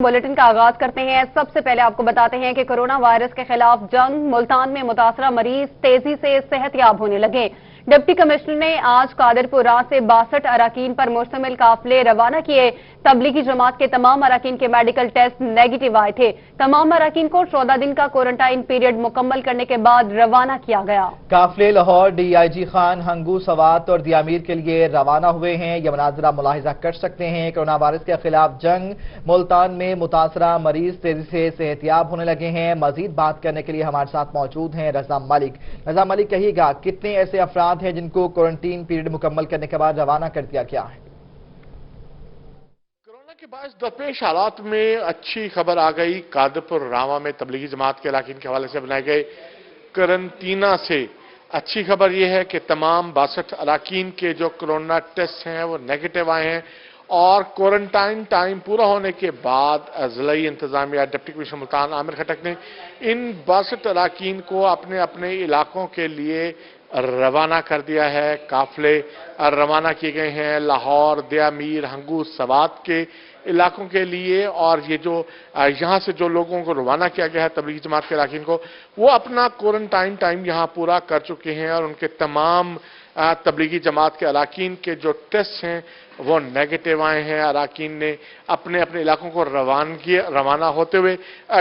Bulletin का आगाज करते हैं। सबसे पहले आपको बताते हैं कि कोरोना वायरस के खिलाफ जंग, मुल्तान में मुतासरा मरीज तेजी से सेहतयाब होने लगे। डिप्टी कमिश्नर ने आज कादिरपुरा से 62 अराकीन पर मुश्तमिल काफिले रवाना किए। तबलीगी जमात के तमाम अराकीन के मेडिकल टेस्ट नेगेटिव आए थे। तमाम अराकीन को 14 दिन का क्वारंटाइन पीरियड मुकम्मल करने के बाद रवाना किया गया। काफिले लाहौर, DIG खान, हंगू, सवात और दियामीर के लिए रवाना हुए हैं। यह मनाजरा मुलाहिजा कर सकते हैं। कोरोना वायरस के खिलाफ जंग, मुल्तान में मुतासरा मरीज तेजी से सेहतयाब होने लगे हैं। मजीद बात करने के लिए हमारे साथ मौजूद हैं रजा मलिक। रजा मलिक, कहिएगा कितने ऐसे अफराद हैं जिनको क्वारंटीन पीरियड मुकम्मल करने के बाद रवाना कर दिया गया है? कोरोना के बाद दरपेश हालात में अच्छी खबर आ गई। कादिरपुर रावा में तबलीगी जमात के इलाकीन के हवाले से बनाए गए करंटीना से अच्छी खबर यह है कि तमाम 62 अराकीन के जो कोरोना टेस्ट हैं वो नेगेटिव आए हैं और क्वारंटाइन टाइम पूरा होने के बाद जिलाई इंतजामिया डिप्टी कमिश्नर मुल्तान आमिर खटक ने इन 62 अराकीन को अपने अपने इलाकों के लिए रवाना कर दिया है। काफिले रवाना किए गए हैं लाहौर, दियामीर, हंगू, सवात के इलाकों के लिए। और ये जो यहाँ से जो लोगों को रवाना किया गया है तबलीगी जमात के अराकीन को, वो अपना क्वारंटाइन टाइम यहाँ पूरा कर चुके हैं और उनके तमाम तबलीगी जमात के अराकीन के जो टेस्ट हैं वो नेगेटिव आए हैं। अराकीन ने अपने अपने इलाकों को रवाना होते हुए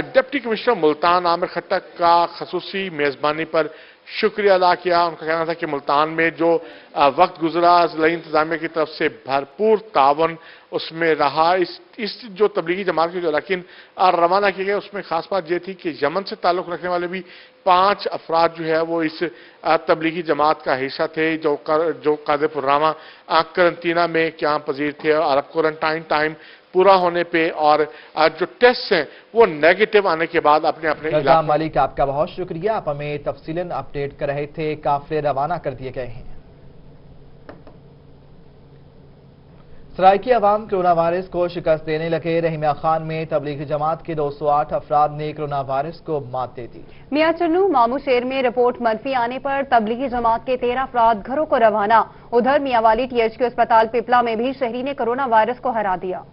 डिप्टी कमिश्नर मुल्तान आमिर खटक का खसूसी मेज़बानी पर शुक्रिया अदा किया। उनका कहना था कि मुल्तान में जो वक्त गुजरा जिला इंतजामिया की तरफ से भरपूर तावन उसमें रहा। इस जो तबलीगी जमात के जो अराकीन रवाना किए गए उसमें खास बात यह थी कि यमन से ताल्लुक़ रखने वाले भी 5 अफराद जो है वो इस तबलीगी जमात का हिस्सा थे जो कादिरपुर रावा करंटीना में क्या पजीर थे और अब क्वारंटाइन टाइम पूरा होने पे और जो टेस्ट हैं वो नेगेटिव आने के बाद अपने अपने रजा मलिक, आपका बहुत शुक्रिया। आप हमें तफसीलन अपडेट कर रहे थे। काफिले रवाना कर दिए गए हैं। सराइकी अवाम कोरोना वायरस को शिकस्त देने लगे। रहीमिया खान में तबलीगी जमात के 208 अफराद ने कोरोना वायरस को मात दे दी। मियां चन्नू मामू शेर में रिपोर्ट मनफी आने पर तबलीगी जमात के 13 अफराद घरों को रवाना। उधर मियांवाली THQ अस्पताल पिपला में भी शहरी ने कोरोना वायरस को हरा दिया।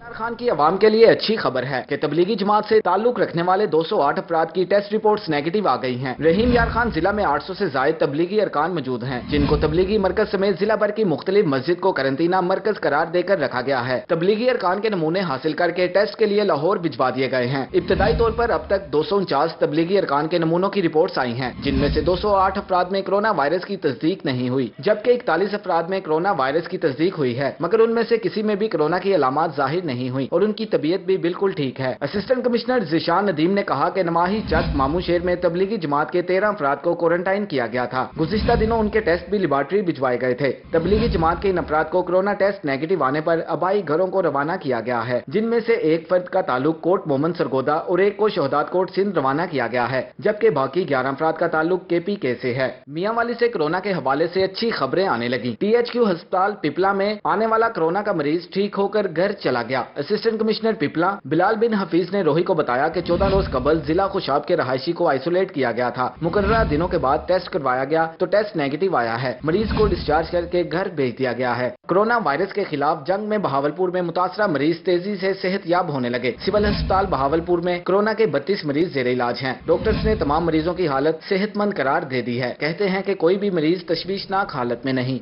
खान की आवाम के लिए अच्छी खबर है कि तबलीगी जमात से ताल्लुक रखने वाले 208 अफराद की टेस्ट रिपोर्ट्स नेगेटिव आ गई हैं। रहीम यार खान जिला में 800 से जायद तबलीगी अरकान मौजूद हैं जिनको तबलीगी मरकज समेत जिला भर की मुख्तलिफ मस्जिद को करंटीना मरकज करार देकर रखा गया है। तबलीगी अरकान के नमूने हासिल करके टेस्ट के लिए लाहौर भिजवा दिए गए हैं। इब्तदाई तौर पर अब तक 249 तबलीगी अरकान के नमूनों की रिपोर्ट्स आई हैं जिनमें से 208 अफराद में कोरोना वायरस की तस्दीक नहीं हुई जबकि 41 अफराद में कोरोना वायरस की तस्दीक हुई है मगर उनमें से किसी में भी कोरोना की अलामत जाहिर नहीं हुई और उनकी तबीयत भी बिल्कुल ठीक है। असिस्टेंट कमिश्नर ज़िशान नदीम ने कहा कि नमाही चक मामू शेर में तबलीगी जमात के 13 अफराद को क्वारंटाइन किया गया था। गुज़िश्ता दिनों उनके टेस्ट भी लेबॉर्ट्री भिजवाए गए थे। तबलीगी जमात के इन अफराद को कोरोना टेस्ट नेगेटिव आने पर आबाई घरों को रवाना किया गया है जिनमें से एक फर्द का ताल्लुक कोट मोहम्मद सरगोदा और एक को शहदात कोट सिंध रवाना किया गया है जबकि बाकी 11 अफराद का ताल्लुक KPK से है। मियांवाली से कोरोना के हवाले से अच्छी खबरें आने लगी। THQ अस्पताल पिपला में आने वाला कोरोना का मरीज ठीक होकर घर चला गया। असिस्टेंट कमिश्नर पिपला बिलाल बिन हफीज ने रोही को बताया कि 14 रोज कबल जिला खुशाब के रहायशी को आइसोलेट किया गया था। मुकर्ररा दिनों के बाद टेस्ट करवाया गया तो टेस्ट नेगेटिव आया है। मरीज को डिस्चार्ज करके घर भेज दिया गया है। कोरोना वायरस के खिलाफ जंग में बहावलपुर में मुतासरा मरीज तेजी से सेहतयाब होने लगे। सिविल अस्पताल बहावलपुर में कोरोना के 32 मरीज जेर इलाज हैं। डॉक्टर्स ने तमाम मरीजों की हालत सेहतमंद करार दे दी है। कहते हैं कि कोई भी मरीज तशवीशनाक हालत में नहीं।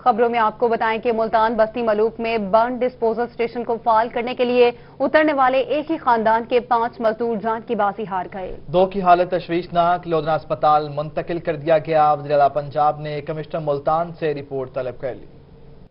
खबरों में आपको बताएं कि मुल्तान बस्ती मलूक में बर्न डिस्पोजल स्टेशन को फाल करने के लिए उतरने वाले एक ही खानदान के 5 मजदूर जान की बाजी हार गए। 2 की हालत तशवीशनाक, लोधना अस्पताल मुंतकिल कर दिया गया। वज़ीर आला पंजाब ने कमिश्नर मुल्तान से रिपोर्ट तलब कर ली।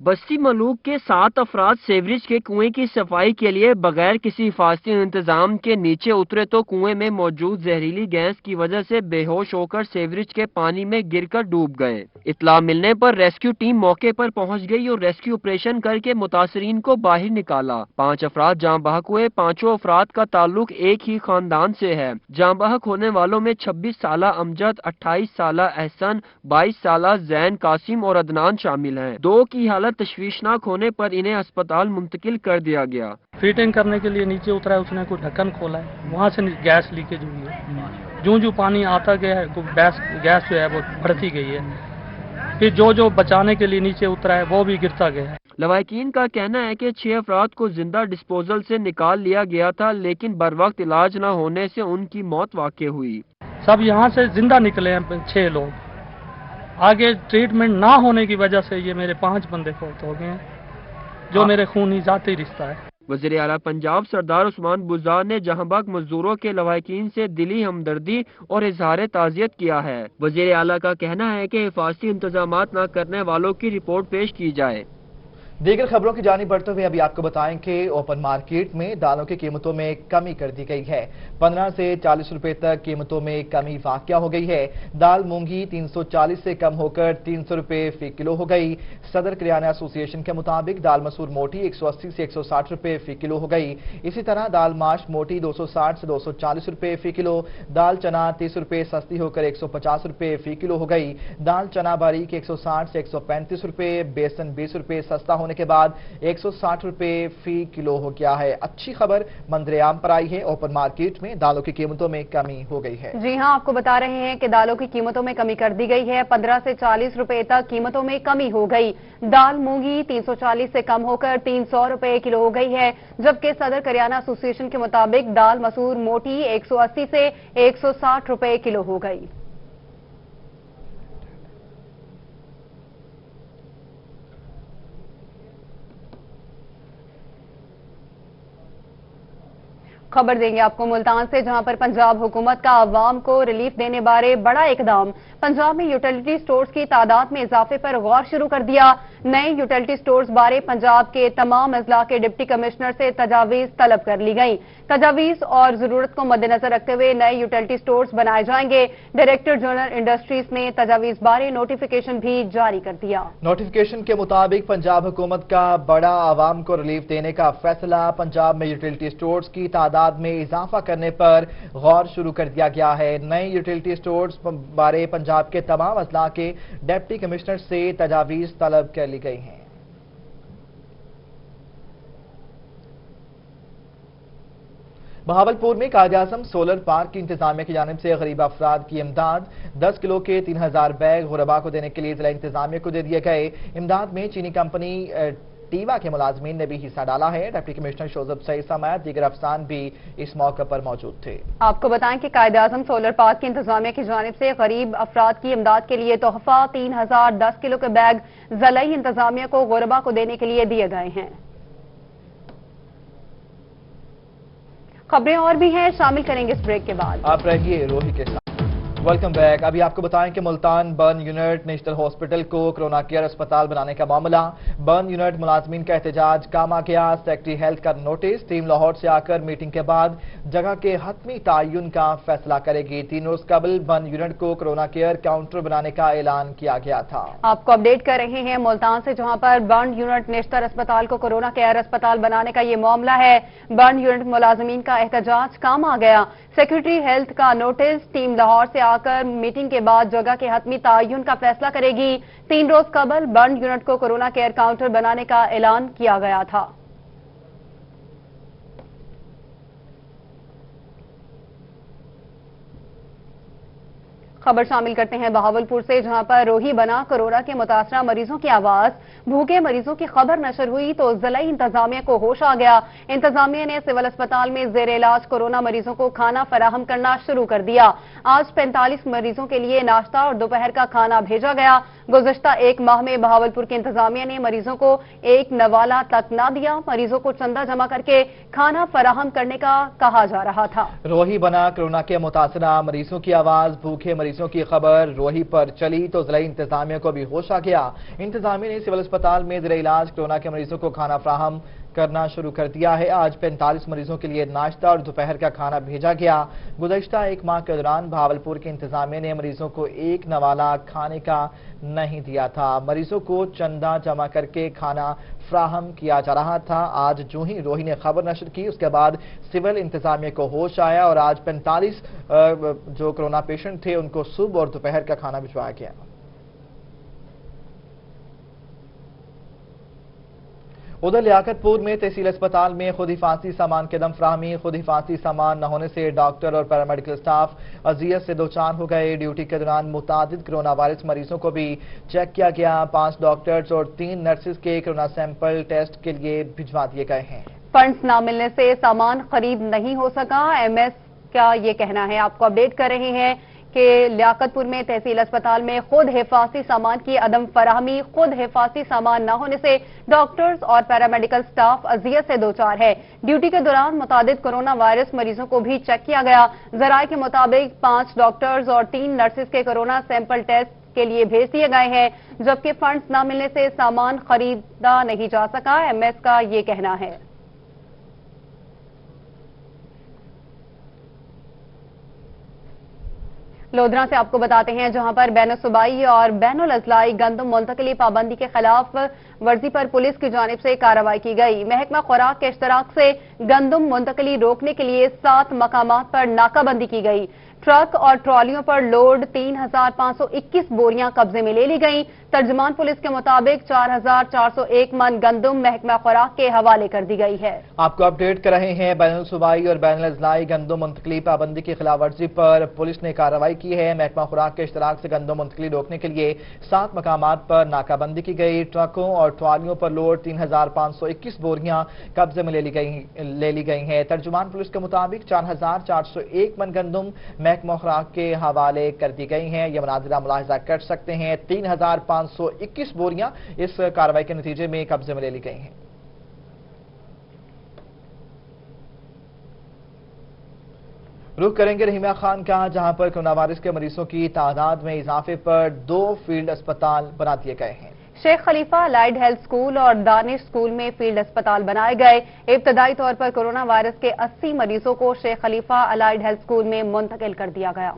बस्ती मलूक के 7 अफराद सेवरेज के कुएं की सफाई के लिए बगैर किसी हिफाजती इंतजाम के नीचे उतरे तो कुएं में मौजूद जहरीली गैस की वजह से बेहोश होकर सेवरेज के पानी में गिरकर डूब गए। इत्तला मिलने पर रेस्क्यू टीम मौके पर पहुंच गई और रेस्क्यू ऑपरेशन करके मुतासरीन को बाहर निकाला। 5 अफराद जाँ बहक हुए। 5 अफराद का ताल्लुक एक ही खानदान से है। जाँ बहक होने वालों में 26 साला अमजद, 28 साला एहसन, 22 साला जैन कासिम और अदनान शामिल हैं। 2 की हालत तशवीशनाक होने पर इन्हें अस्पताल मुंतकिल कर दिया गया। फिटिंग करने के लिए नीचे उतरा है, उसने कोई ढक्कन खोला है, वहाँ से गैस लीकेज हुई है। जो पानी आता गया है गैस जो है वो बढ़ती गई है। फिर जो बचाने के लिए नीचे उतरा है वो भी गिरता गया है। लवाहिकीन का कहना है कि 6 अफराद को जिंदा डिस्पोजल से निकाल लिया गया था, लेकिन बर वक्त इलाज न होने से उनकी मौत वाक़ हुई। सब यहाँ से जिंदा निकले हैं 6 लोग, आगे ट्रीटमेंट ना होने की वजह से ये मेरे 5 बंदे फौत हो गए हैं, जो मेरे खूनी जाती रिश्ता है। वज़ीर आला पंजाब सरदार उस्मान बुज़दार ने जहांबाग मजदूरों के लवाहिकीन से दिली हमदर्दी और इजहार ताज़ियत किया है। वज़ीर आला का कहना है कि हिफाजती इंतजामात न करने वालों की रिपोर्ट पेश की जाए। दीगर खबरों की जानिब बढ़ते हुए अभी आपको बताएं कि ओपन मार्केट में दालों की कीमतों में कमी कर दी गई है। 15 से 40 रुपए तक कीमतों में कमी वाक़या हो गई है। दाल मूंगी 340 से कम होकर 300 रुपए फी किलो हो गई। सदर किराना एसोसिएशन के मुताबिक दाल मसूर मोटी 180 से 160 रुपए फी किलो हो गई। इसी तरह दाल माश मोटी 260 से 240 रुपए फी किलो, दाल चना 30 रुपए सस्ती होकर 150 रुपए फी किलो हो गई। दाल चना बारीक 160 से 135 रुपए, बेसन 20 रुपए सस्ता होने के बाद 160 रुपए फी किलो हो गया है। अच्छी खबर मंजरेआम पर आई है, ओपन मार्केट में दालों की कीमतों में कमी हो गई है। जी हां, आपको बता रहे हैं कि दालों की कीमतों में कमी कर दी गई है। 15 से 40 रुपए तक कीमतों में कमी हो गई। दाल मूंगी 340 से कम होकर 300 रुपए किलो हो गई है, जबकि सदर करियाना एसोसिएशन के मुताबिक दाल मसूर मोटी 180 से 160 रुपए किलो हो गई। खबर देंगे आपको मुल्तान से, जहां पर पंजाब हुकूमत का अवाम को रिलीफ देने बारे बड़ा इकदाम। पंजाब में यूटिलिटी स्टोर्स की तादाद में इजाफे पर गौर शुरू कर दिया। नए यूटिलिटी स्टोर्स बारे पंजाब के तमाम अजला के डिप्टी कमिश्नर से तजावीज तलब कर ली गई। तजावीज और जरूरत को मद्देनजर रखते हुए नए यूटिलिटी स्टोर्स बनाए जाएंगे। डायरेक्टर जनरल इंडस्ट्रीज ने तजावीज बारे नोटिफिकेशन भी जारी कर दिया। नोटिफिकेशन के मुताबिक पंजाब हुकूमत का बड़ा आवाम को रिलीफ देने का फैसला पंजाब में यूटिलिटी स्टोर्स की तादाद में इजाफा करने पर गौर शुरू कर दिया गया है। नए यूटिलिटी स्टोर्स बारे पंजाब के तमाम अजला के डिप्टी कमिश्नर से तजावीज तलब कर ली गई हैं। बहावलपुर में कायद-ए-आज़म सोलर पार्क की इंतजामिया की जानिब से गरीब अफराद की इमदाद 10 किलो के 3000 बैग गुरबा को देने के लिए जिला इंतजामिया को दे दिए गए। इमदाद में चीनी कंपनी टीवा के मुलाजमीन ने भी हिस्सा डाला है। डिप्टी कमिश्नर शोजब सईद समेत दीगर अफसरान भी इस मौके पर मौजूद थे। आपको बताएं कि कायद-ए-आज़म सोलर पार्क की इंतजामिया की जानिब से गरीब अफराद की इमदाद के लिए तोहफा 3010 किलो के बैग जिलाई इंतजामिया को गुरबा को देने के लिए दिए गए हैं। खबरें और भी हैं, शामिल करेंगे इस ब्रेक के बाद। आप रहिए रोही के साथ। Welcome back. अभी आपको बताएं कि Multan burn unit national hospital को कोरोना केयर अस्पताल बनाने का मामला, बर्न यूनिट मुलाजमीन का एहतजाज काम आ गया। सेक्रेटरी हेल्थ का नोटिस, टीम लाहौर से आकर मीटिंग के बाद जगह के हतमी तायुन का फैसला करेगी। 3 रोज कबल बर्न यूनिट को कोरोना केयर काउंटर बनाने का ऐलान किया गया था। आपको अपडेट कर रहे हैं मुल्तान से, जहां पर बर्न यूनिट नेशनल अस्पताल को कोरोना केयर अस्पताल बनाने का ये मामला है। बर्न यूनिट मुलाजमीन का एहतजाज काम आ गया। सेक्रेटरी हेल्थ का नोटिस, टीम लाहौर से आकर मीटिंग के बाद जगह के हतमी तायुन का फैसला करेगी। 3 रोज कबल बर्न यूनिट को कोरोना केयर काउंटर बनाने का ऐलान किया गया था। खबर शामिल करते हैं बहावलपुर से, जहां पर रोही बना कोरोना के मुतासरा मरीजों की आवाज। भूखे मरीजों की खबर नशर हुई तो जिलाई इंतजामिया को होश आ गया। इंतजामिया ने सिविल अस्पताल में जेर इलाज कोरोना मरीजों को खाना फराहम करना शुरू कर दिया। आज 45 मरीजों के लिए नाश्ता और दोपहर का खाना भेजा गया। गुज़िश्ता 1 माह में बहावलपुर की इंतजामिया ने मरीजों को एक नवाला तक न दिया। मरीजों को चंदा जमा करके खाना फराहम करने का कहा जा रहा था। रोही बना कोरोना के मुतासरा मरीजों की आवाज, भूखे मरीजों की खबर रोही पर चली तो जिला इंतजामिया को भी होश आ गया। इंतजामिया ने सिविल अस्पताल में ज़ेरे इलाज कोरोना के मरीजों को खाना फराहम करना शुरू कर दिया है। आज 45 मरीजों के लिए नाश्ता और दोपहर का खाना भेजा गया। गुज़श्ता 1 माह के दौरान बहावलपुर की इंतजामिया ने मरीजों को एक नवाला खाने का नहीं दिया था। मरीजों को चंदा जमा करके खाना फ्राहम किया जा रहा था। आज जो ही रोही ने खबर नशर की, उसके बाद सिविल इंतजामिया को होश आया और आज 45 जो कोरोना पेशेंट थे उनको सुबह और दोपहर का खाना भिजवाया गया। उधर लियाकतपुर में तहसील अस्पताल में खुद हिफाजती सामान के दम फराहमी। खुद हिफाजती सामान न होने से डॉक्टर और पैरामेडिकल स्टाफ अजियत से दो चार हो गए। ड्यूटी के दौरान मुतादिद कोरोना वायरस मरीजों को भी चेक किया गया। 5 डॉक्टर्स और 3 नर्सेज के कोरोना सैंपल टेस्ट के लिए भिजवा दिए गए हैं। फंड्स न मिलने से सामान खरीद नहीं हो सका, एमएस का ये कहना है। आपको अपडेट कर रहे हैं कि लियाकतपुर में तहसील अस्पताल में खुद हिफाजती सामान की अदम फराहमी। खुद हिफाजती सामान न होने से डॉक्टर्स और पैरामेडिकल स्टाफ अजियत से दो चार है। ड्यूटी के दौरान मुतादिद कोरोना वायरस मरीजों को भी चेक किया गया। जराये के मुताबिक 5 डॉक्टर्स और 3 नर्सेज के कोरोना सैंपल टेस्ट के लिए भेज दिए गए हैं, जबकि फंड्स न मिलने से सामान खरीदा नहीं जा सका, एमएस का ये कहना है। लोधरा से आपको बताते हैं, जहां पर बैनुल-सूबाई और बैनुल-अजलाई गंदम मुंतकली पाबंदी के खिलाफ वर्जी पर पुलिस की जानिब से कार्रवाई की गई। महकमा खुराक के इश्तराक से गंदम मुंतकली रोकने के लिए 7 मकामात पर नाकाबंदी की गई। ट्रक और ट्रॉलियों पर लोड 3521 बोरियां कब्जे में ले ली गईं। तर्जुमान पुलिस के मुताबिक 4401 मन गंदम महकमा खुराक के हवाले कर दी गई है। आपको अपडेट कर रहे हैं, बैनुल-सूबाई और बैनुल-अजलाई गंदम मुंतकली पाबंदी की खिलाफ वर्जी पर पुलिस ने कार्रवाई की है। महकमा खुराक के इश्तराक से गंदम मुंतकली रोकने के लिए 7 मकामात पर नाकाबंदी की गई। ट्रकों और ट्रॉलियों पर लोड 3521 बोरियां कब्जे में ले ली गई हैं। तर्जुमान पुलिस के मुताबिक 4401 मन गंदम महकमा खुराक के हवाले कर दी गई हैं। यह मनाजिरा मुलाहिजा कर सकते हैं। 3521 बोरियां इस कार्रवाई के नतीजे में कब्जे में ले ली गई हैं। रुख करेंगे रहीमिया खान का, जहां पर कोरोना वायरस के मरीजों की तादाद में इजाफे पर 2 फील्ड अस्पताल बना दिए गए हैं। शेख खलीफा अलाइड हेल्थ स्कूल और दानिश स्कूल में फील्ड अस्पताल बनाए गए। इब्तदाई तौर पर कोरोना वायरस के 80 मरीजों को शेख खलीफा अलाइड हेल्थ स्कूल में मुंतकिल कर दिया गया।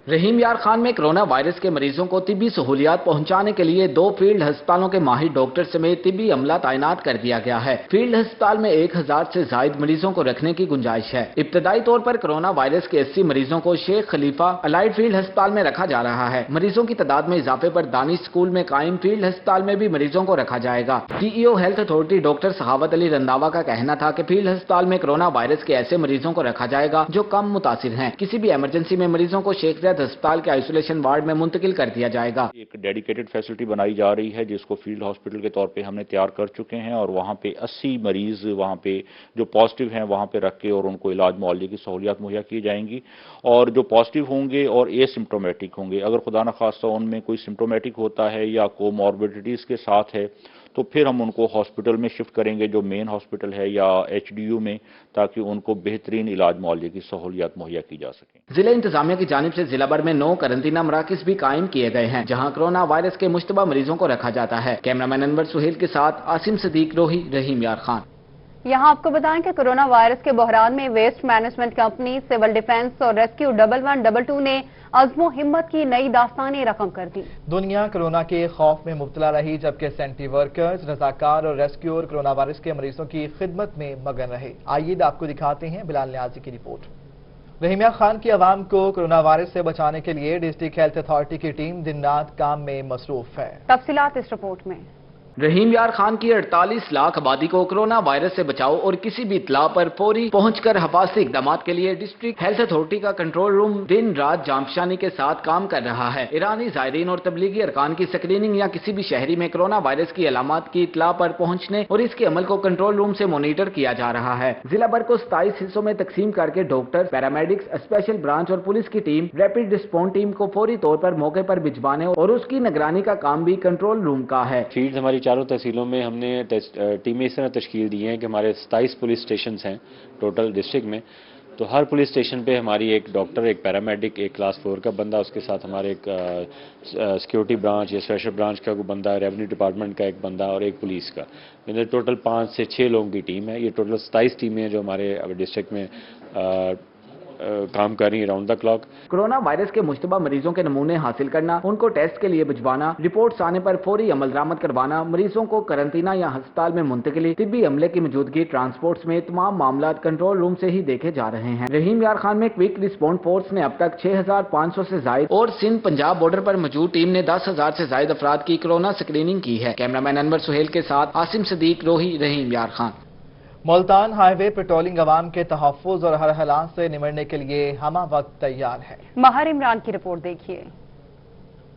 रहीम यार खान में कोरोना वायरस के मरीजों को तिब्बी सहूलियात पहुंचाने के लिए 2 फील्ड अस्पतालों के माहिर डॉक्टर समेत तिब्बी अमला तैनात कर दिया गया है। फील्ड अस्पताल में 1000 से जायद मरीजों को रखने की गुंजाइश है। इब्तदाई तौर पर कोरोना वायरस के 80 मरीजों को शेख खलीफा अलाइड फील्ड अस्पताल में रखा जा रहा है। मरीजों की तादाद में इजाफे पर दानिश स्कूल में कायम फील्ड अस्पताल में भी मरीजों को रखा जाएगा। CEO health authority doctor Sakhawat Ali Randhawa का कहना था कि फील्ड अस्पताल में कोरोना वायरस के ऐसे मरीजों को रखा जाएगा जो कम मुतासिर हैं। किसी भी इमरजेंसी में मरीजों को शेख ज़ैद अस्पताल के वार्ड में मुंतकिल कर दिया जाएगा। एक डेडिकेटेड फैसिलिटी बनाई जा रही है जिसको फील्ड हॉस्पिटल के तौर पे हमने तैयार कर चुके हैं और वहां पे 80 मरीज वहां पे जो पॉजिटिव हैं वहां पे रख के और उनको इलाज मुआवजे की सहूलियात मुहैया की जाएंगी। और जो पॉजिटिव होंगे और एसिम्प्टोमेटिक होंगे, अगर खुदा न खास्ता उनमें कोई सिम्प्टोमेटिक होता है या कोमॉर्बिडिटीज के साथ है तो फिर हम उनको हॉस्पिटल में शिफ्ट करेंगे, जो मेन हॉस्पिटल है या एचडीयू में, ताकि उनको बेहतरीन इलाज मुआवजे की सहूलियात मुहैया की जा सके। जिला इंतजामिया की जानिब से जिला भर में 9 करंतना मराकज भी कायम किए गए हैं, जहां कोरोना वायरस के मुश्तबा मरीजों को रखा जाता है। कैमरामैन अनवर सुहेल के साथ आसिम सदीक, रोही, रहीम यार खान। यहाँ आपको बताएं कि कोरोना वायरस के बहरान में waste management company, civil defence और रेस्क्यू 1122 ने अज़्मो हिम्मत की नई दास्तानी रकम कर दी। दुनिया कोरोना के खौफ में मुब्तला रही, जबकि सेंट्री वर्कर्स, रजाकार और रेस्क्यूअर कोरोना वायरस के मरीजों की खिदमत में मगन रहे। आइए आपको दिखाते हैं बिलाल न्याजी की रिपोर्ट। रहीमिया खान की आवाम को कोरोना वायरस से बचाने के लिए डिस्ट्रिक्ट हेल्थ अथॉरिटी की टीम दिन रात काम में मसरूफ है। तफसीलात इस रिपोर्ट में। रहीम यार खान की 48 लाख आबादी को कोरोना वायरस से बचाव और किसी भी इत्तला पर फौरी पहुंचकर हिफाजती इक़दामात के लिए डिस्ट्रिक्ट हेल्थ अथॉरिटी का कंट्रोल रूम दिन रात जांपशानी के साथ काम कर रहा है। ईरानी ज़ायरीन और तबलीगी अरकान की स्क्रीनिंग या किसी भी शहरी में कोरोना वायरस की अलामत की इत्तला पर पहुंचने और इसके अमल को कंट्रोल रूम से मॉनिटर किया जा रहा है। जिला भर को 27 हिस्सों में तकसीम करके डॉक्टर, पैरामेडिक्स, स्पेशल ब्रांच और पुलिस की टीम रैपिड रिस्पॉन्स टीम को फौरी तौर पर मौके पर भिजवाने और उसकी निगरानी का काम भी कंट्रोल रूम का है। फील्ड हमारी चारों तहसीलों में हमने टीमें इस तरह तश्कील दी हैं कि हमारे 27 पुलिस स्टेशन हैं टोटल डिस्ट्रिक्ट में, तो हर पुलिस स्टेशन पे हमारी एक डॉक्टर, एक पैरामेडिक, एक क्लास 4 का बंदा, उसके साथ हमारे एक सिक्योरिटी ब्रांच या स्पेशल ब्रांच का कोई बंदा, रेवेन्यू डिपार्टमेंट का एक बंदा और एक पुलिस का, यानी टोटल 5 से 6 लोगों की टीम है। ये टोटल 27 टीमें जो हमारे डिस्ट्रिक्ट में काम कर रही हैं round the clock. Corona virus के मुश्तबा मरीजों के नमूने हासिल करना, उनको टेस्ट के लिए भिजवाना, रिपोर्ट्स आने पर फौरी अमल दरामद करवाना, मरीजों को करंतना या अस्पताल में मुंतकिली, तिब्बी अमले की मौजूदगी, ट्रांसपोर्ट में तमाम मामला कंट्रोल रूम से ही देखे जा रहे हैं। रहीम यार खान में क्विक रिस्पॉन्स फोर्स ने अब तक 6500 से जायद और सिंध पंजाब बॉर्डर पर मौजूद टीम ने 10,000 से जायद अफराद की कोरोना स्क्रीनिंग की है। कैमरामैन अनवर सुहेल के साथ आसिम सदीक, रोही, रहीम यार खान। मुल्तान हाईवे पेट्रोलिंग अवाम के तहफ्फुज और हर हालात से निमटने के लिए हमा वक्त तैयार है। महार इमरान की रिपोर्ट देखिए।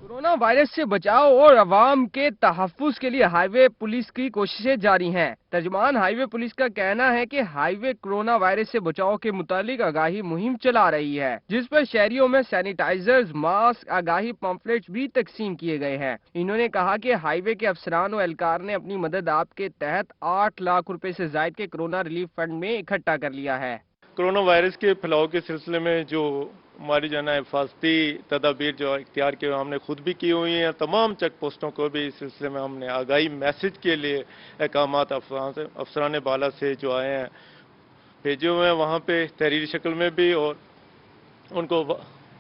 कोरोना वायरस से बचाव और अवाम के तहफ्फुज के लिए हाईवे पुलिस की कोशिशें जारी हैं। तर्जुमान हाईवे पुलिस का कहना है कि हाईवे कोरोना वायरस से बचाव के मुतालिक आगाही मुहिम चला रही है, जिस पर शहरियों में सैनिटाइजर्स, मास्क, आगाही पम्फलेट्स भी तकसीम किए गए हैं। इन्होंने कहा कि हाईवे के अफसरान और एहलकार ने अपनी मदद आपके तहत 8 लाख रुपए से जायद के कोरोना रिलीफ फंड में इकट्ठा कर लिया है। कोरोना वायरस के फैलाव के सिलसिले में जो हमारी जो है हिफाजती तदाबीर जो इख्तियार के हमने खुद भी की हुई हैं, तमाम चेक पोस्टों को भी इस सिलसिले में हमने आगाही मैसेज के लिए अहकामात अफसरान बाला से जो आए हैं भेजे हुए हैं, वहाँ पे तहरीरी शक्ल में भी, और उनको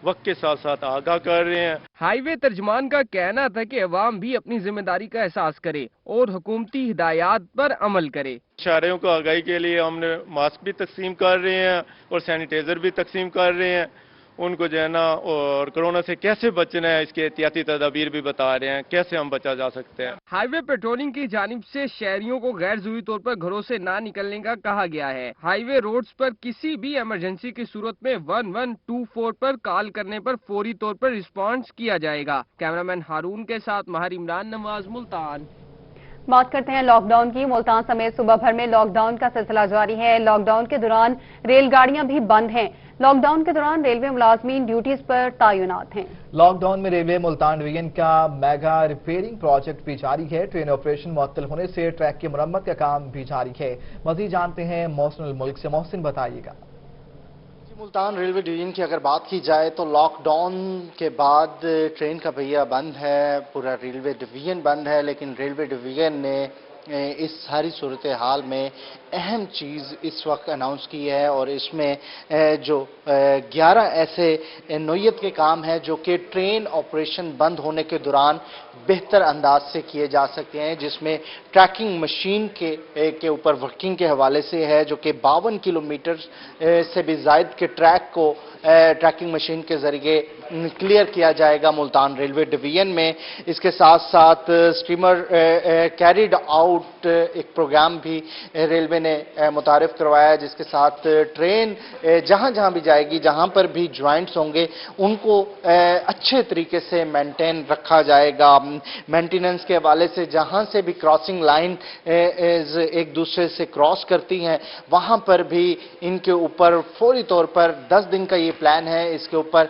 वक्त के साथ साथ आगाह कर रहे हैं। हाईवे तर्जुमान का कहना था कि अवाम भी अपनी जिम्मेदारी का एहसास करे और हुकूमती हिदायत पर अमल करे। शहरियों को आगाही के लिए हमने मास्क भी तकसीम कर रहे हैं और सैनिटाइजर भी तकसीम कर रहे हैं। उनको जो है ना और कोरोना से कैसे बचना है इसके एहतियाती तदाबीर भी बता रहे हैं, कैसे हम बचा जा सकते हैं। हाईवे पेट्रोलिंग की जानिब से शहरियों को गैर ज़रूरी तौर पर घरों से ना निकलने का कहा गया है। हाईवे रोड्स पर किसी भी इमरजेंसी की सूरत में 1124 पर कॉल करने पर फौरी तौर पर रिस्पॉन्स किया जाएगा। कैमरामैन हारून के साथ महार इमरान, नवाज, मुल्तान। बात करते हैं लॉकडाउन की। मुल्तान समेत सूबा भर में लॉकडाउन का सिलसिला जारी है। लॉकडाउन के दौरान रेलगाड़ियां भी बंद हैं। लॉकडाउन के दौरान रेलवे मुलाजमीन ड्यूटीज पर तैनात हैं। लॉकडाउन में रेलवे मुल्तान डिवीजन का मेगा रिपेयरिंग प्रोजेक्ट भी जारी है। ट्रेन ऑपरेशन मुअत्तल होने से ट्रैक की मरम्मत का काम भी जारी है। मजीद जानते हैं मोहसिन मुल्क से। मोहसिन, बताइएगा। मुल्तान रेलवे डिवीजन की अगर बात की जाए तो लॉकडाउन के बाद ट्रेन का पहिया बंद है, पूरा रेलवे डिवीजन बंद है, लेकिन रेलवे डिवीजन ने इस सारी सूरत हाल में अहम चीज़ इस वक्त अनाउंस की है, और इसमें जो 11 ऐसे नौयत के काम हैं जो कि ट्रेन ऑपरेशन बंद होने के दौरान बेहतर अंदाज से किए जा सकते हैं, जिसमें ट्रैकिंग मशीन के ऊपर वर्किंग के हवाले से है, जो कि 52 किलोमीटर से भी ज़ायद के ट्रैक को ट्रैकिंग मशीन के जरिए क्लियर किया जाएगा मुल्तान रेलवे डिवीजन में। इसके साथ साथ स्टीमर कैरिड आउट एक प्रोग्राम भी रेलवे ने मुतारिफ करवाया है, जिसके साथ ट्रेन जहां जहां भी जाएगी, जहां पर भी ज्वाइंट्स होंगे, उनको अच्छे तरीके से मेंटेन रखा जाएगा। मेंटेनेंस के हवाले से जहां से भी क्रॉसिंग लाइन एक दूसरे से क्रॉस करती हैं, वहां पर भी इनके ऊपर फौरी तौर पर 10 दिन का ये प्लान है, इसके ऊपर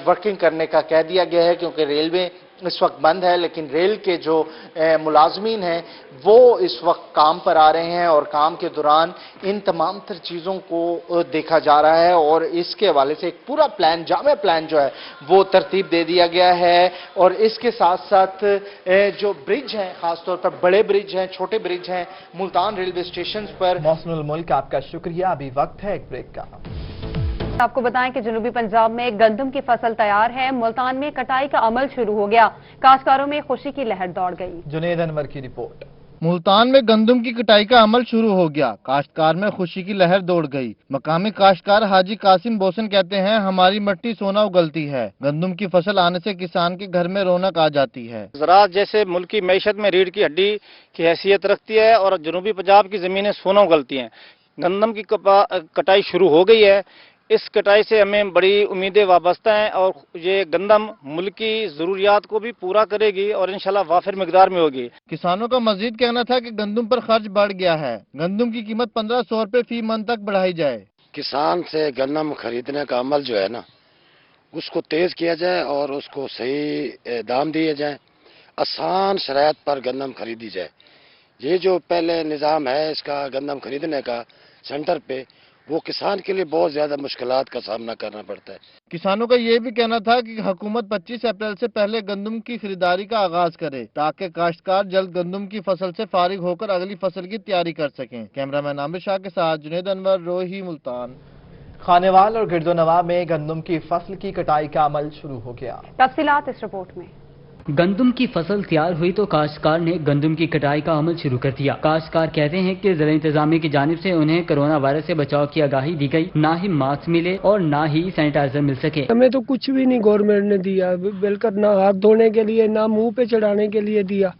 वर्किंग करने का कह दिया गया है, क्योंकि रेलवे इस वक्त बंद है, लेकिन रेल के जो मुलाजमीन हैं वो इस वक्त काम पर आ रहे हैं, और काम के दौरान इन तमाम तर चीज़ों को देखा जा रहा है, और इसके हवाले से एक पूरा प्लान, जामे प्लान जो है वो तरतीब दे दिया गया है। और इसके साथ साथ जो ब्रिज हैं, खासतौर पर बड़े ब्रिज हैं, छोटे ब्रिज हैं मुल्तान रेलवे स्टेशन पर। मोहसिनुल मुल्क, आपका शुक्रिया। अभी वक्त है एक ब्रेक का। आपको बताएं कि जनूबी पंजाब में गंदम की फसल तैयार है। मुल्तान में कटाई का अमल शुरू हो गया। काश्तकारों में खुशी की लहर दौड़ गई। जुनेद अनवर की रिपोर्ट। मुल्तान में गंदम की कटाई का अमल शुरू हो गया। काश्तकार में खुशी की लहर दौड़ गई। मकामी काश्तकार हाजी कासिम बोसन कहते हैं, हमारी मिट्टी सोना उगलती है। गंदम की फसल आने से किसान के घर में रौनक आ जाती है। ज़राअत जैसे मुल्क की मैशत में रीढ़ की हड्डी की हैसियत रखती है, और जनूबी पंजाब की ज़मीनें सोना उगलती हैं। गंदम की कटाई शुरू हो गई है। इस कटाई से हमें बड़ी उम्मीदें वाबस्ता हैं, और ये गंदम मुल्क की ज़रूरियात को भी पूरा करेगी और इंशाल्लाह वाफिर मिकदार में होगी। किसानों का मजीद कहना था कि गंदम पर खर्च बढ़ गया है। गंदम की कीमत 1500 रुपए फी मन तक बढ़ाई जाए। किसान से गंदम खरीदने का अमल जो है ना, उसको तेज किया जाए और उसको सही दाम दिए जाए, आसान शरायत पर गंदम खरीदी जाए। ये जो पहले निज़ाम है इसका गंदम खरीदने का सेंटर पे, वो किसान के लिए बहुत ज्यादा मुश्किलात का सामना करना पड़ता है। किसानों का ये भी कहना था कि हुकूमत 25 अप्रैल से पहले गंदम की खरीदारी का आगाज करे, ताकि काश्तकार जल्द गंदम की फसल से फारिग होकर अगली फसल की तैयारी कर सकें। कैमरामैन आमिर शाह के साथ जुनेद अनवर, रोही, मुल्तान। खानेवाल और गिरदोनवा में गंदम की फसल की कटाई का अमल शुरू हो गया। तफसीलात इस रिपोर्ट में। गंदम की फसल तैयार हुई तो काश्तकार ने गंदम की कटाई का अमल शुरू कर दिया। काश्तकार कहते हैं कि जिला इंतजामिया की जानिब से उन्हें कोरोना वायरस से बचाव की आगाही दी गई, ना ही मास्क मिले और ना ही सैनिटाइजर मिल सके। हमें तो कुछ भी नहीं गवर्नमेंट ने दिया, बिल्कुल ना हाथ धोने के लिए ना मुंह पे चढ़ाने के लिए दिया,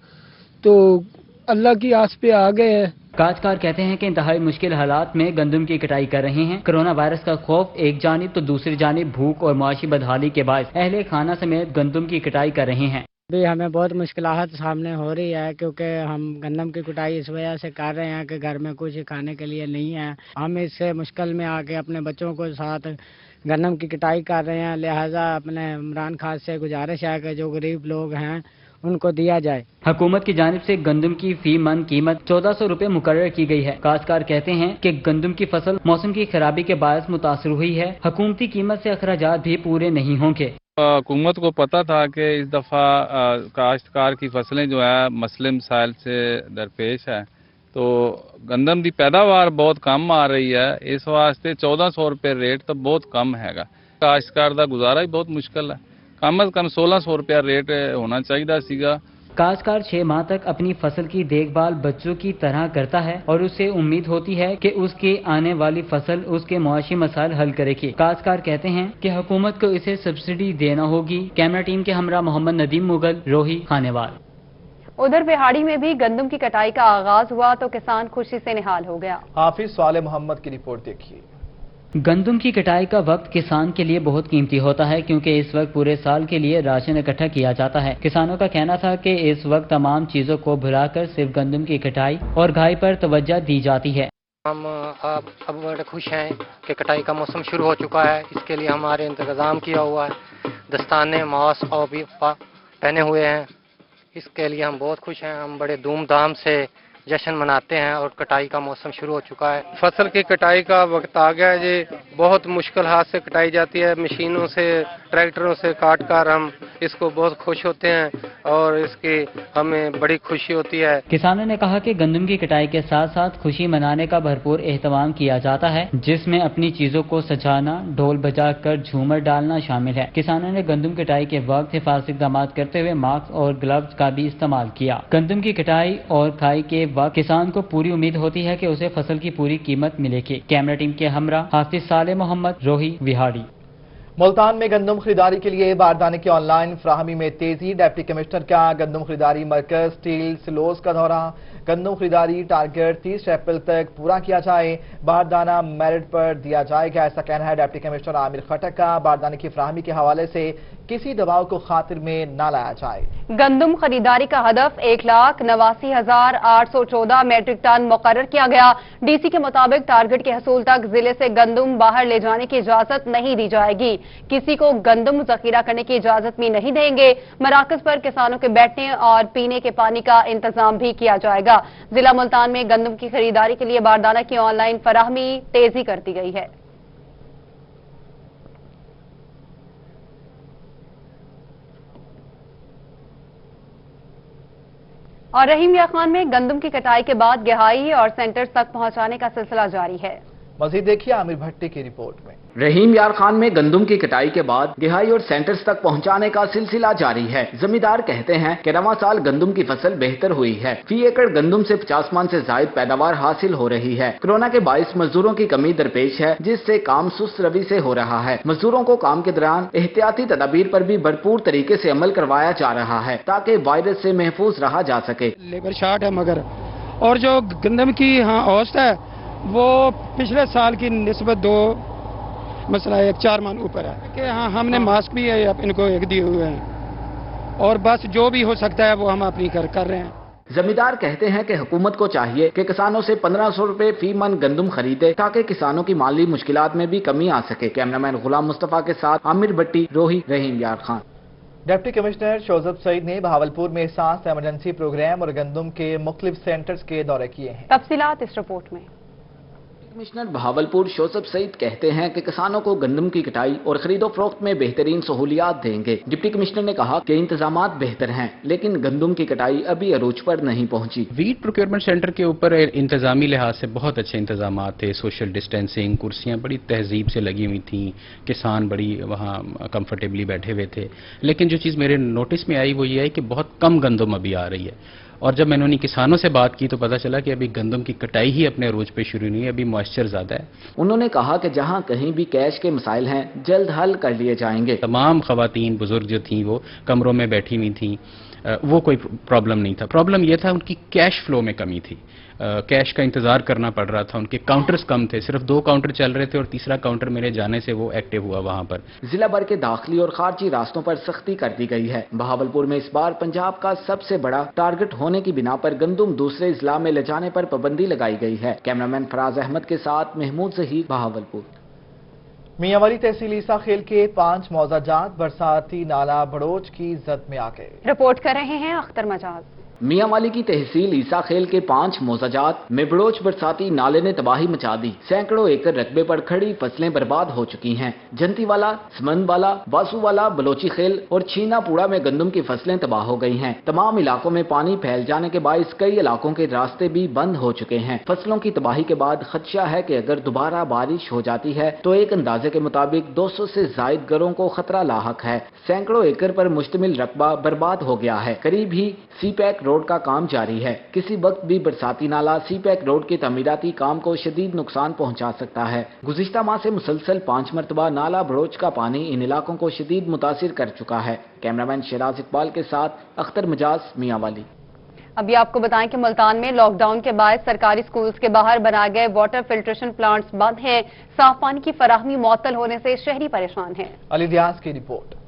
तो अल्लाह की आस पे आ गए हैं। काश्तकार कहते हैं कि इंतहाई मुश्किल हालात में गंदम की कटाई कर रहे हैं। कोरोना वायरस का खौफ एक जानिब तो दूसरी जानिब भूख और मुआशी बदहाली के बायस अहले खाना समेत गंदम की कटाई कर रहे हैं। अभी हमें बहुत मुश्किलात सामने हो रही है क्योंकि हम गंदम की कुटाई इस वजह से कर रहे हैं कि घर में कुछ खाने के लिए नहीं है। हम इससे मुश्किल में आके अपने बच्चों को साथ गंदम की कटाई कर रहे हैं, लिहाजा अपने इमरान खान से गुजारिश है कि जो गरीब लोग हैं उनको दिया जाए। हुकूमत की जानिब से गंदम की फी मन कीमत 1400 रुपए मुकर्रर की गई है। काश्तकार कहते हैं कि गंदम की फसल मौसम की खराबी के बायस मुतासर हुई है। हुकूमती कीमत से अखराजात भी पूरे नहीं होंगे। हुकूमत को पता था कि इस दफ़ा काश्तकार की फसलें जो है मसले मसाइल से दरपेश है, तो गंदम की पैदावार बहुत कम आ रही है। इस वास्ते 1400 रुपये रेट तो बहुत कम हैगा। काश्तकार का गुजारा ही बहुत मुश्किल है। कम अज कम 1600 रुपया रेट होना चाहिए सीगा। काश्तकार 6 माह तक अपनी फसल की देखभाल बच्चों की तरह करता है और उससे उम्मीद होती है कि उसके आने वाली फसल उसके मुआशी मसाइल हल करेगी। काश्तकार कहते हैं कि हुकूमत को इसे सब्सिडी देना होगी। कैमरा टीम के हमरा मोहम्मद नदीम मुगल, रोही, खानेवाल। उधर बिहाड़ी में भी गंदम की कटाई का आगाज हुआ तो किसान खुशी से निहाल हो गया। हाफिज साले मोहम्मद की रिपोर्ट देखिए। गंदम की कटाई का वक्त किसान के लिए बहुत कीमती होता है क्योंकि इस वक्त पूरे साल के लिए राशन इकट्ठा किया जाता है। किसानों का कहना था कि इस वक्त तमाम चीजों को भुलाकर सिर्फ गंदम की कटाई और घाई पर तवज्जो दी जाती है। हम अब बड़े खुश हैं कि कटाई का मौसम शुरू हो चुका है। इसके लिए हमारे इंतजाम किया हुआ है, दस्ताने, मास्क और भी पहने हुए हैं। इसके लिए हम बहुत खुश हैं। हम बड़े धूमधाम से जश्न मनाते हैं और कटाई का मौसम शुरू हो चुका है। फसल की कटाई का वक्त आ गया है जी। बहुत मुश्किल हाथ से कटाई जाती है, मशीनों से, ट्रैक्टरों से काट कर हम इसको बहुत खुश होते हैं और इसकी हमें बड़ी खुशी होती है। किसानों ने कहा कि गंदम की कटाई के साथ साथ खुशी मनाने का भरपूर एहतमाम किया जाता है, जिसमें अपनी चीजों को सजाना, ढोल बजाकर झूमर डालना शामिल है। किसानों ने गंदम कटाई के वक्त हिफाजती इक़दाम करते हुए मास्क और ग्लव्स का भी इस्तेमाल किया। गंदम की कटाई और खाई के वक्त किसान को पूरी उम्मीद होती है कि उसे फसल की पूरी कीमत मिलेगी। कैमरा टीम के हमरा हाफिज साले मोहम्मद, रोही, विहाड़ी। मुल्तान में गंदम खरीदारी के लिए बारदाने की ऑनलाइन फ्राहमी में तेजी। डिप्टी कमिश्नर का गंदम खरीदारी मरकज स्टील सिलोस का दौरा। गंदम खरीदारी टारगेट 30 अप्रैल तक पूरा किया जाए। बारदाना मेरिट पर दिया जाएगा, ऐसा कहना है डिप्टी कमिश्नर आमिर खटक का। बारदाने की फ्राहमी के हवाले से किसी दबाव को खातिर में न लाया जाए। गंदम खरीदारी का हदफ 1,89,814 मैट्रिक टन मुकर्रर किया गया। डीसी के मुताबिक टारगेट के हसूल तक जिले से गंदम बाहर ले जाने की इजाजत नहीं दी जाएगी। किसी को गंदम जखीरा करने की इजाजत भी नहीं देंगे। मराकज पर किसानों के बैठने और पीने के पानी का इंतजाम भी किया जाएगा। जिला मुल्तान में गंदम की खरीदारी के लिए बारदाना की ऑनलाइन फराहमी तेजी कर दी गई है। और रहीम यार खान में गंदम की कटाई के बाद गहाई और सेंटर्स तक पहुंचाने का सिलसिला जारी है। मजीद देखिए आमिर भट्टी की रिपोर्ट में। रहीम यार खान में गंदम की कटाई के बाद गहाई और सेंटर्स तक पहुंचाने का सिलसिला जारी है। जमींदार कहते हैं कि रवां साल गंदम की फसल बेहतर हुई है। फी एकड़ गंदम से 50 मन से जायद पैदावार हासिल हो रही है। कोरोना के बायस मजदूरों की कमी दरपेश है, जिससे काम सुस्त रवि से हो रहा है। मजदूरों को काम के दौरान एहतियाती तदाबीर पर भी भरपूर तरीके से अमल करवाया जा रहा है ताकि वायरस से महफूज रहा जा सके। लेबर शार्ट है मगर, और जो गंदम की औसत है वो पिछले साल की निस्बत 2 मसला 1-4 मन ऊपर है कि हाँ हमने मास्क भी इनको एक दिए हुए हैं और बस जो भी हो सकता है वो हम अपनी कर रहे हैं। जमींदार कहते हैं कि हुकूमत को चाहिए कि किसानों से 1500 रुपए फी मन गंदम खरीदे ताकि किसानों की माली मुश्किलात में भी कमी आ सके। कैमरामैन गुलाम मुस्तफा के साथ आमिर भट्टी, रोही, रहीम यार खान। डिप्टी कमिश्नर शोजब सईद ने बहावलपुर में सांस इमरजेंसी प्रोग्राम और गंदम के मुख्तलिफ सेंटर्स के दौरे किए हैं। तफसीलात इस रिपोर्ट में। कमिश्नर बहावलपुर शोसफ सईद कहते हैं कि किसानों को गंदम की कटाई और खरीदो फरोख्त में बेहतरीन सहूलियात देंगे। डिप्टी कमिश्नर ने कहा कि इंतजामात बेहतर हैं, लेकिन गंदम की कटाई अभी अरूज पर नहीं पहुंची। वीट प्रोक्योरमेंट सेंटर के ऊपर इंतजामी लिहाज से बहुत अच्छे इंतजाम थे। सोशल डिस्टेंसिंग, कुर्सियां बड़ी तहजीब से लगी हुई थी, किसान बड़ी वहाँ कंफर्टेबली बैठे हुए थे। लेकिन जो चीज़ मेरे नोटिस में आई वो ये है कि बहुत कम गंदम अभी आ रही है। और जब मैंने उन्हीं किसानों से बात की तो पता चला कि अभी गंदम की कटाई ही अपने अरूज पे शुरू नहीं है, अभी मॉइस्चर ज्यादा है। उन्होंने कहा कि जहां कहीं भी कैश के मसाइल हैं जल्द हल कर लिए जाएंगे। तमाम खवातीन बुजुर्ग जो थी वो कमरों में बैठी हुई थी, वो कोई प्रॉब्लम नहीं था। प्रॉब्लम ये था उनकी कैश फ्लो में कमी थी। कैश का इंतजार करना पड़ रहा था, उनके काउंटर्स कम थे, सिर्फ 2 काउंटर चल रहे थे और तीसरा काउंटर मेरे जाने से वो एक्टिव हुआ वहां पर। जिला भर के दाखिली और खारजी रास्तों पर सख्ती कर दी गई है। बहावलपुर में इस बार पंजाब का सबसे बड़ा टारगेट होने की बिना पर गंदम दूसरे जिला में ले जाने पर पाबंदी लगाई गई है। कैमरामैन फराज अहमद के साथ महमूद जहीर, बहावलपुर। मियांवाली तहसील ईसा खेल के 5 मौजाजात बरसाती नाला बड़ोच की जद में आ गए। रिपोर्ट कर रहे हैं अख्तर मजाज। मियांवाली की तहसील ईसा खेल के 5 मौजाजात में बड़ोच बरसाती नाले ने तबाही मचा दी। सैकड़ों एकड़ रकबे पर खड़ी फसलें बर्बाद हो चुकी हैं। जंतीवाला, समंदवाला, बासूवाला, बलोची खेल और छीनापुड़ा में गंदम की फसलें तबाह हो गई हैं। तमाम इलाकों में पानी फैल जाने के बायस कई इलाकों के रास्ते भी बंद हो चुके हैं। फसलों की तबाही के बाद खदशा है कि अगर दोबारा बारिश हो जाती है तो एक अंदाजे के मुताबिक 200 से जायद घरों को खतरा लाहक है। सैकड़ों एकड़ पर मुश्तमिल रकबा बर्बाद हो गया है। करीब ही सी पैक रोड का काम जारी है। किसी वक्त भी बरसाती नाला सी पैक रोड के तमीराती काम को शदीद नुकसान पहुंचा सकता है। गुज़िश्ता माह से मुसलसल 5 मरतबा नाला बड़ोच का पानी इन इलाकों को शदीद मुतासिर कर चुका है। कैमरामैन शराज इकबाल के साथ अख्तर मजाज, मियांवाली। अभी आपको बताएं कि मुल्तान में लॉकडाउन के बाद सरकारी स्कूल्स के बाहर बनाए गए वाटर फिल्ट्रेशन प्लांट्स बंद हैं। साफ पानी की फराहमी मुअत्तल होने से शहरी परेशान हैं। अली दियास की रिपोर्ट।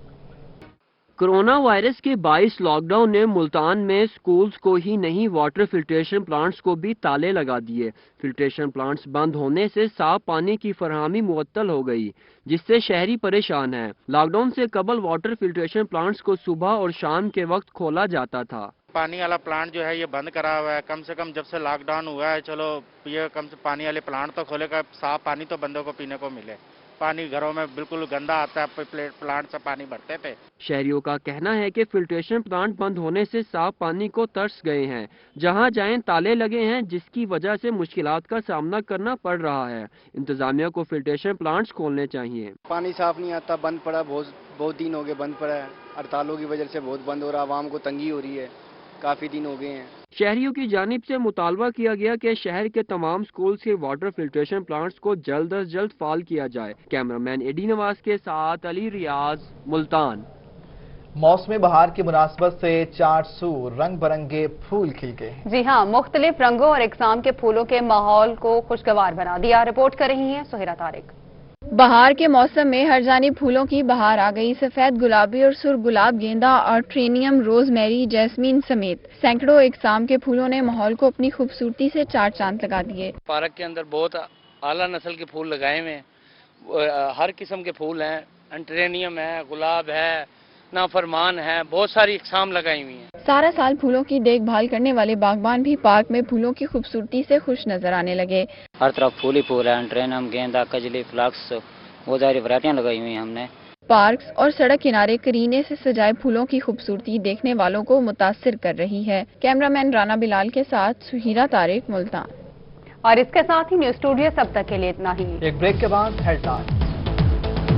कोरोना वायरस के 22 लॉकडाउन ने मुल्तान में स्कूल्स को ही नहीं वाटर फिल्ट्रेशन प्लांट्स को भी ताले लगा दिए। फिल्ट्रेशन प्लांट्स बंद होने से साफ पानी की फरहमी मुअत्तल हो गई, जिससे शहरी परेशान हैं। लॉकडाउन से कबल वाटर फिल्ट्रेशन प्लांट्स को सुबह और शाम के वक्त खोला जाता था। पानी वाला प्लांट जो है ये बंद करा हुआ है। कम से कम जब से लॉकडाउन हुआ है, चलो ये कम से पानी वाले प्लांट तो खोलेगा, साफ पानी तो बंदों को पीने को मिले। पानी घरों में बिल्कुल गंदा आता है, प्लांट से पानी भरते थे। शहरियों का कहना है कि फिल्ट्रेशन प्लांट बंद होने से साफ पानी को तरस गए हैं। जहां जाएं ताले लगे हैं, जिसकी वजह से मुश्किलात का सामना करना पड़ रहा है। इंतजामिया को फिल्ट्रेशन प्लांट्स खोलने चाहिए। पानी साफ नहीं आता, बंद पड़ा, बहुत दिन हो गए बंद पड़ा है। हड़तालों की वजह से बहुत बंद हो रहा है, आवाम को तंगी हो रही है, काफी दिन हो गए हैं। शहरियों की जानिब से मुतालबा किया गया कि शहर के तमाम स्कूल्स के वाटर फिल्ट्रेशन प्लांट्स को जल्द अज जल्द फाल किया जाए। कैमरामैन एडी नवाज के साथ अली रियाज, मुल्तान। मौसम बहार की मुनासबत से 400 रंग बिरंगे फूल खिल गए। जी हाँ, मुख्तलिफ रंगों और इकसाम के फूलों के माहौल को खुशगवार बना दिया। रिपोर्ट कर रही हैं सुहेरा तारिक। बहार के मौसम में हर जानिब फूलों की बहार आ गई। सफेद गुलाबी और सुर्ख गुलाब, गेंदा और ट्रेनियम, रोजमेरी, जैस्मीन समेत सैकड़ों इकसाम के फूलों ने माहौल को अपनी खूबसूरती से चार चांद लगा दिए। पार्क के अंदर बहुत आला नस्ल के फूल लगाए हुए हैं। हर किस्म के फूल हैं, एंट्रेनियम है, गुलाब है, नाफरमान है, बहुत सारी इकसाम लगाई हुई हैं। सारा साल फूलों की देखभाल करने वाले बागबान भी पार्क में फूलों की खूबसूरती से खुश नजर आने लगे। हर तरफ फूल ही फूल है, एंट्रेनियम, गेंदा, कजली, फ्लक्स, वो सारी वैरायटियां लगाई हुई हैं हमने। पार्क्स और सड़क किनारे करीने से सजाए फूलों की खूबसूरती देखने वालों को मुतासिर कर रही है। कैमरामैन राना बिलाल के साथ सुहीरा तारिक, मुल्तान। और इसके साथ ही न्यूज स्टूडियो सब तक के लिए इतना ही। एक ब्रेक के बाद हेडलाइन।